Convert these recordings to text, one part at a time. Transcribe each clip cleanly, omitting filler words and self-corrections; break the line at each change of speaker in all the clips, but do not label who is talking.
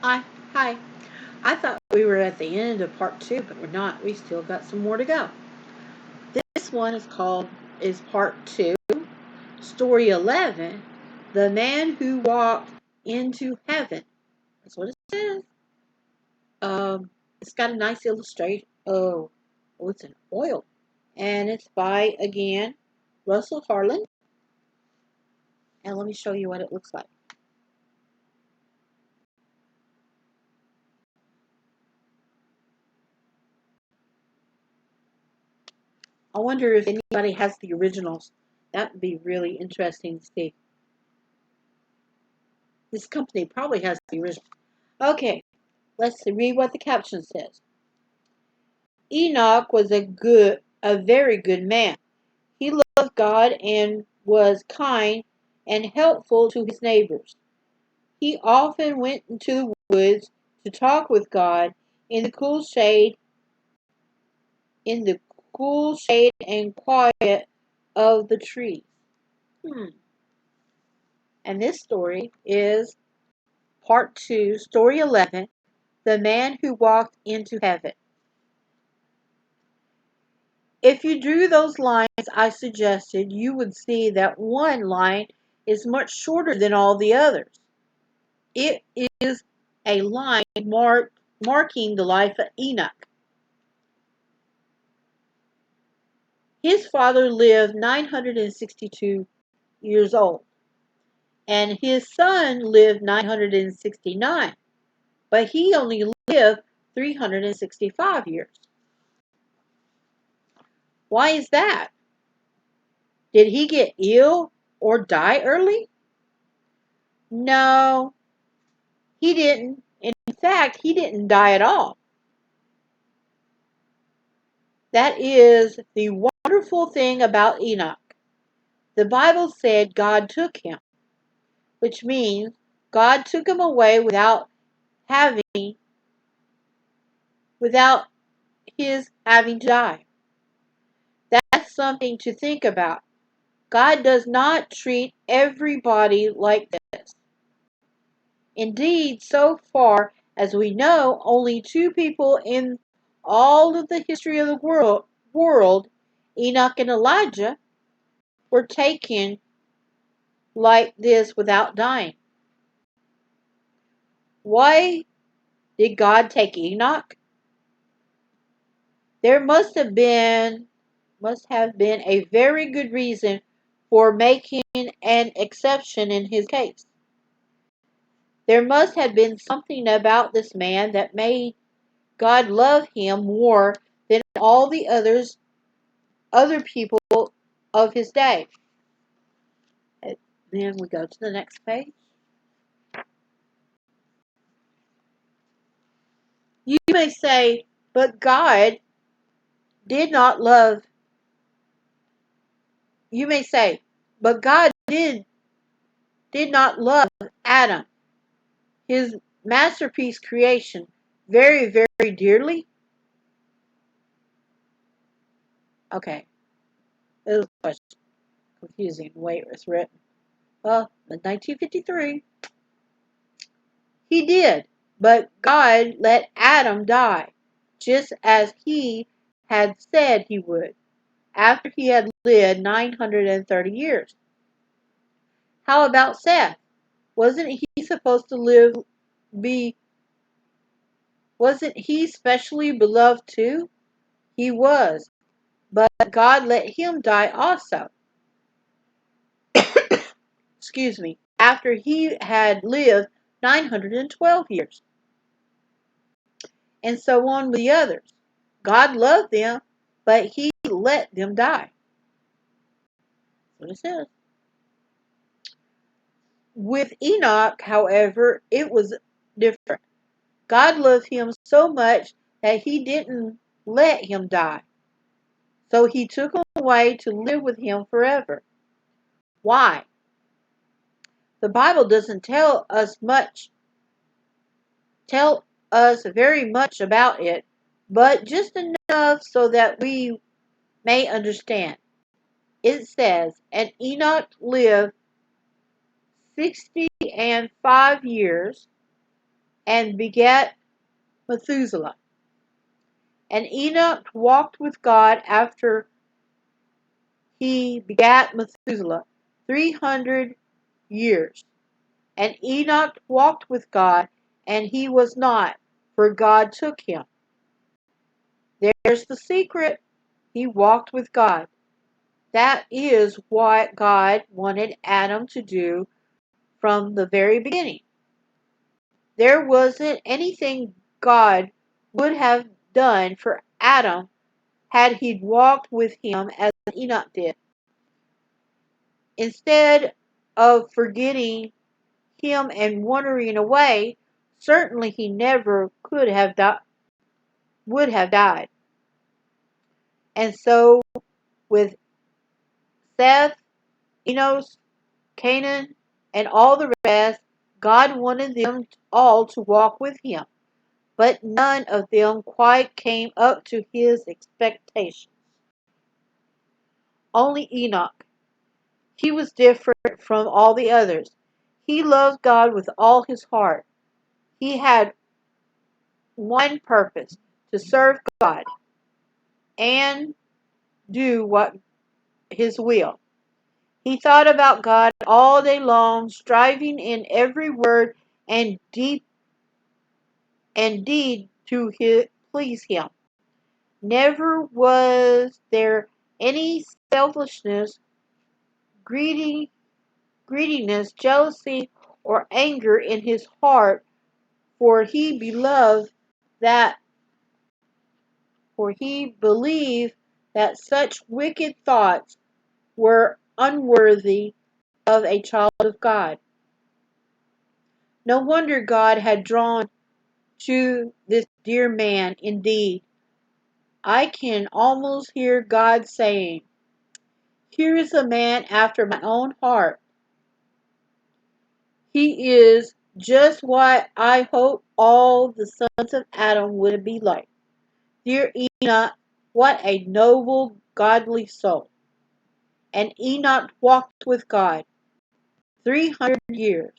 Hi, hi. I thought we were at the end of part two, but we're not. We still got some more to go. This one is part two, story 11, the man who walked into heaven. That's what it says. It's got a nice illustration. Oh, it's an oil, and it's by again Russell Harlan. And let me show you what it looks like. I wonder if anybody has the originals. That would be really interesting to see. This company probably has the original. Okay, let's read what the caption says. Enoch was a very good man. He loved God and was kind and helpful to his neighbors. He often went into the woods to talk with God in the cool shade, in the cool shade and quiet of the trees. Hmm. And this story is part two, story 11, the man who walked into heaven. If you drew those lines I suggested, you would see that one line is much shorter than all the others. It is a line marking the life of Enoch. His father lived 962 years old, and his son lived 969, but he only lived 365 years. Why is that? Did he get ill or die early? No, he didn't. In fact, he didn't die at all. That is the wonderful thing about Enoch. The Bible said God took him, which means God took him away having without his having to die. That's something to think about. God does not treat everybody like this. Indeed, so far as we know, only two people in all of the history of the world, Enoch and Elijah, were taken like this without dying. Why did God take Enoch? There must have been a very good reason for making an exception in his case. There must have been something about this man that made God love him more than all the other people of his day. And then we go to the next page. You may say, but God did not love. You may say, but God did not love Adam, his masterpiece creation, very, very dearly. Okay, it was quite confusing the way it was written. Well, in 1953, he did, but God let Adam die, just as he had said he would, after he had lived 930 years. How about Seth? Wasn't he supposed to be, wasn't he specially beloved too? He was, but God let him die also. Excuse me, after he had lived 912 years. And so on with the others. God loved them, but he let them die. That's what it says. With Enoch, however, it was different. God loved him so much that he didn't let him die. So he took him away to live with him forever. Why? The Bible doesn't tell us very much about it, but just enough so that we may understand. It says, and Enoch lived 65 years and begat Methuselah. And Enoch walked with God after he begat Methuselah 300 years. And Enoch walked with God, and he was not, for God took him. There's the secret. He walked with God. That is what God wanted Adam to do from the very beginning. There wasn't anything God would have done for Adam had he walked with him as Enoch did. Instead of forgetting him and wandering away, certainly he never would have died. And so with Seth, Enos, Canaan, and all the rest, God wanted them all to walk with him, but none of them quite came up to his expectations. Only Enoch. He was different from all the others. He loved God with all his heart. He had one purpose, to serve God and do what his will. He thought about God all day long, striving in every word and deed to please him. Never was there any selfishness, greediness, jealousy, or anger in his heart, for he that believed that such wicked thoughts were unworthy of a child of God. No wonder God had drawn to this dear man. Indeed, I can almost hear God saying, "Here is a man after my own heart. He is just what I hoped all the sons of Adam would be like. Dear Enoch, what a noble, godly soul." And Enoch walked with God 300 years.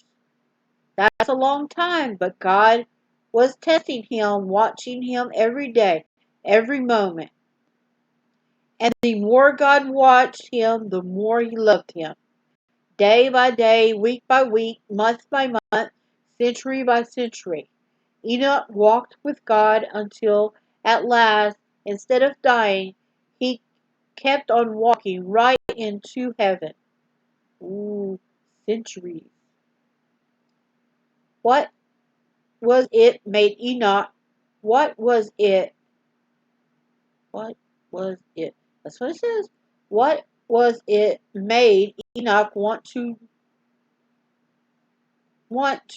That's a long time, but God was testing him, watching him every day, every moment. And the more God watched him, the more he loved him. Day by day, week by week, month by month, century by century. Enoch walked with God until at last, instead of dying, he kept on walking right into heaven. Ooh, centuries. What was it made Enoch? What was it? What was it? That's what it says. What was it made Enoch want to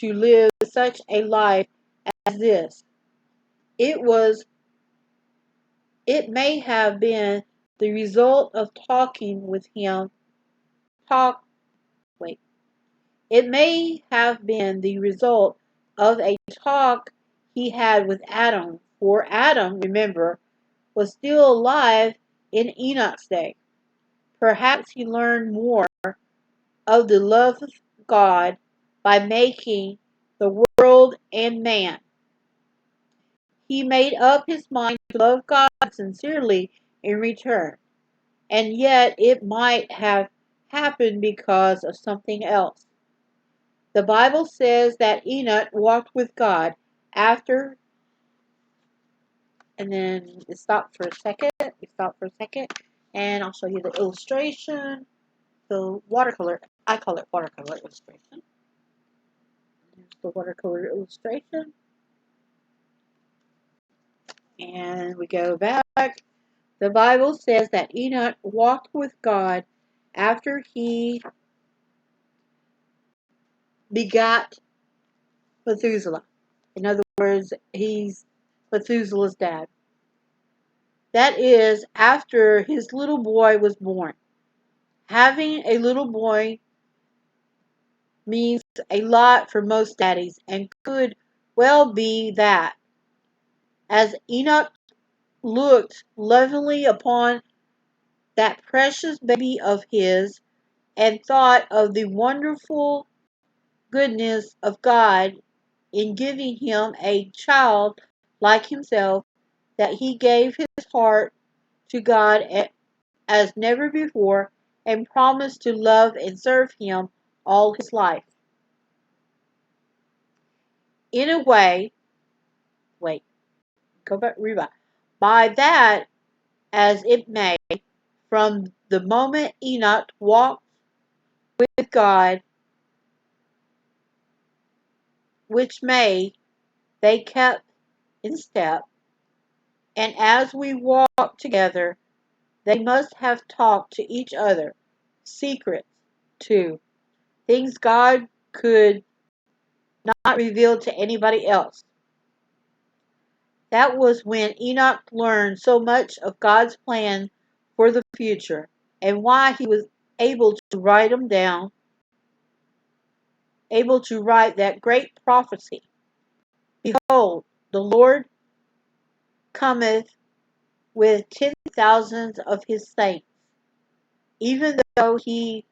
live such a life as this? It was it may have been the result of talking with him. Talk wait. It may have been the result of a talk he had with Adam, for Adam, remember, was still alive in Enoch's day. Perhaps he learned more of the love of God by making the world and man. He made up his mind to love God sincerely in return, and yet it might have happened because of something else. The Bible says that Enoch walked with God after, and then it stopped for a second. We stop for a second, and I'll show you the illustration. The watercolor, I call it watercolor illustration. Here's the watercolor illustration. And we go back. The Bible says that Enoch walked with God after he begot Methuselah. In other words, he's Methuselah's dad. That is, after his little boy was born. Having a little boy means a lot for most daddies and could well be that. As Enoch looked lovingly upon that precious baby of his and thought of the wonderful goodness of God in giving him a child like himself, that he gave his heart to God as never before and promised to love and serve him all his life. In a way, wait, go back, rewind. By that, as it may, from the moment Enoch walked with God, which may they kept in step, and as we walked together, they must have talked to each other, secrets too, things God could not reveal to anybody else. That was when Enoch learned so much of God's plan for the future, and why he was able to write them down, able to write that great prophecy. Behold, the Lord cometh with 10,000s of his saints. Even though he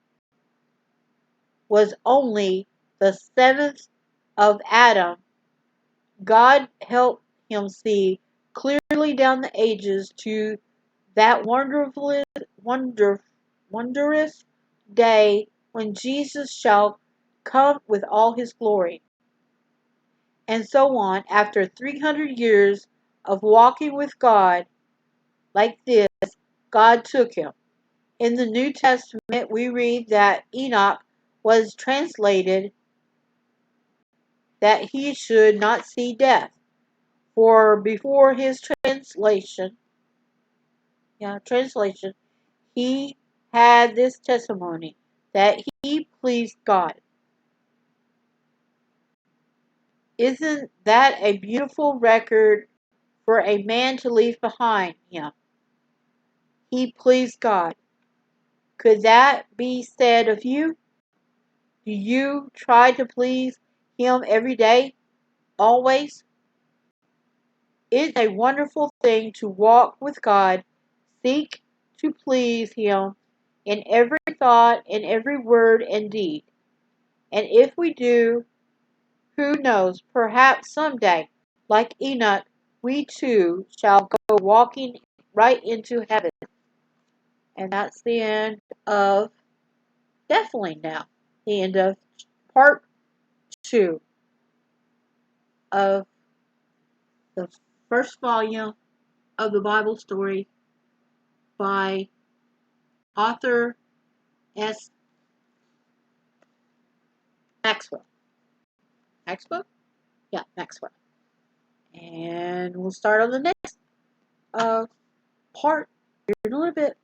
was only the seventh of Adam, God helped him see clearly down the ages to that wondrous day when Jesus shall come with all his glory. And so on, after 300 years of walking with God like this, God took him. In the New Testament, we read that Enoch was translated that he should not see death. For before his translation, he had this testimony that he pleased God. Isn't that a beautiful record for a man to leave behind him? He pleased God. Could that be said of you? Do you try to please him every day, always? It's a wonderful thing to walk with God, seek to please him in every thought, in every word and deed. And if we do, who knows, perhaps someday, like Enoch, we too shall go walking right into heaven. And that's the end of, definitely now, the end of part 2 of the first volume of the Bible story by author S. Maxwell. Maxwell? Yeah, Maxwell. And we'll start on the next part here in a little bit.